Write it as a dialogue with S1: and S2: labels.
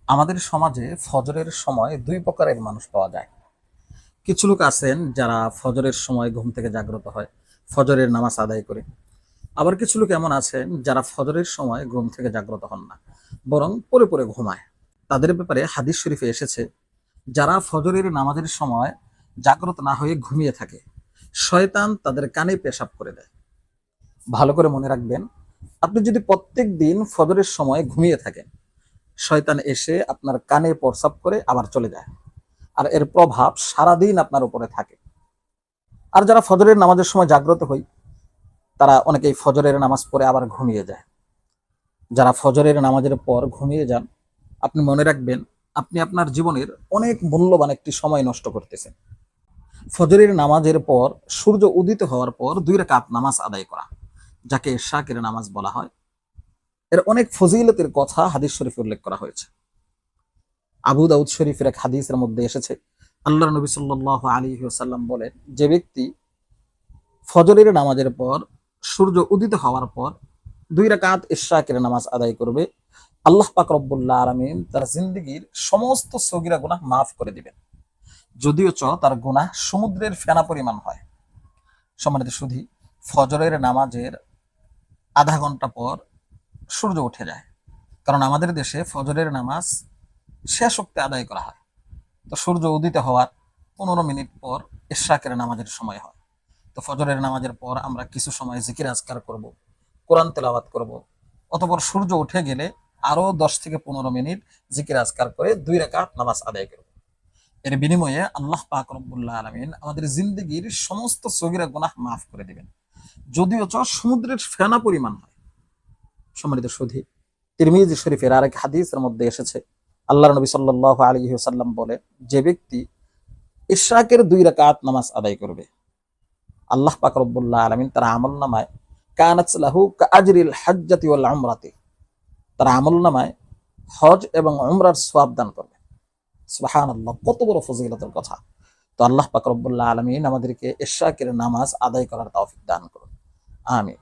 S1: আমাদের সমাজে ফজরের সময় দুই প্রকারের মানুষ পাওয়া যায়। কিছু লোক আছেন যারা ফজরের সময় ঘুম থেকে জাগ্রত হয়, ফজরের নামাজ আদায় করে। আবার কিছু লোক এমন আছেন যারা ফজরের সময় ঘুম থেকে জাগ্রত হন না, বরং পড়ে পড়ে ঘুমায়। তাদের ব্যাপারে হাদিস শরীফে এসেছে, যারা ফজরের নামাজের সময় জাগ্রত না হয়ে ঘুমিয়ে থাকে, শয়তান তাদের কানে পেশাব করে দেয়। ভালো করে মনে রাখবেন, আপনি যদি প্রত্যেক দিন ফজরের সময় ঘুমিয়ে থাকেন, শয়তান এসে আপনার কানে প্রস্রাব করে আবার চলে যায়, আর এর প্রভাব সারাদিন আপনার উপরে থাকে। আর যারা ফজরের নামাজের সময় জাগ্রত হই, তারা অনেকেই ফজরের নামাজ পড়ে আবার ঘুমিয়ে যায়। যারা ফজরের নামাজের পর ঘুমিয়ে যান, আপনি মনে রাখবেন, আপনি আপনার জীবনের অনেক মূল্যবান একটি সময় নষ্ট করতেছেন। ফজরের নামাজের পর সূর্য উদিত হওয়ার পর 2 রাকাত নামাজ আদায় করা, যাকে শাকের নামাজ বলা হয়, এর অনেক ফজিলতের কথা হাদিস শরীফে উল্লেখ করা হয়েছে। আবু দাউদ শরীফের এক হাদিসের মধ্যে এসেছে, আল্লাহর নবী সাল্লাল্লাহু আলাইহি ওয়াসাল্লাম বলেন, যে ব্যক্তি ফজরের নামাজের পর সূর্য উদিত হওয়ার পর 2 রাকাত ইশরাকের নামাজ আদায় করবে, আল্লাহ পাক রব্বুল আলামিন তার জিন্দেগীর সমস্ত সগীরা গুনাহ মাফ করে দিবেন, যদিও তার গুনাহ সমুদ্রের ফেনা পরিমাণ হয়। সম্মানিত সুধী, ফজরের নামাজের আধা ঘন্টা পর সূর্য উঠে যায়, কারণ আমাদের দেশে ফজরের নামাজ শেষ ওক্তে আদায় করা হয়। তো সূর্য উদিত হওয়ার 15 মিনিট পর ইশরাকের নামাজের সময় হয়। তো ফজরের নামাজের পর আমরা কিছু সময় জিকির আজকার করব, কোরআন তেলাওয়াত করব। অতঃপর সূর্য উঠে গেলে আরো 10 থেকে 15 মিনিট জিকির আজকার করে 2 রাকাত নামাজ আদায় করব। এর বিনিময়ে আল্লাহ পাক রব্বুল আলামিন আমাদের জিন্দেগীর সমস্ত সগীরা গুনাহ মাফ করে দিবেন, যদিও সমুদ্রের ফেনা পরিমাণ হয়। সম্মানিত সুধী, তিরমিজি শরীফের আরেক হাদিসের মধ্যে এসেছে, আল্লাহর নবী সাল্লাল্লাহু আলাইহি ওয়াসাল্লাম বলেন, যে ব্যক্তি ইশরাকের 2 রাকাত নামাজ আদায় করবে, আল্লাহ পাক রব্বুল আলামিন তার আমলনামায় কানাত লাহু কাআজরিল হজ্জাতি ওয়াল উমরাতি, তার আমলনামায় হজ এবং উমরার সওয়াব দান করবে। সুবহানাল্লাহ, কত বড় ফজিলতের কথা! তো আল্লাহ পাক রব্বুল আলামিন আমাদেরকে ইশরাকের নামাজ আদায় করার তৌফিক দান করুন। আমিন।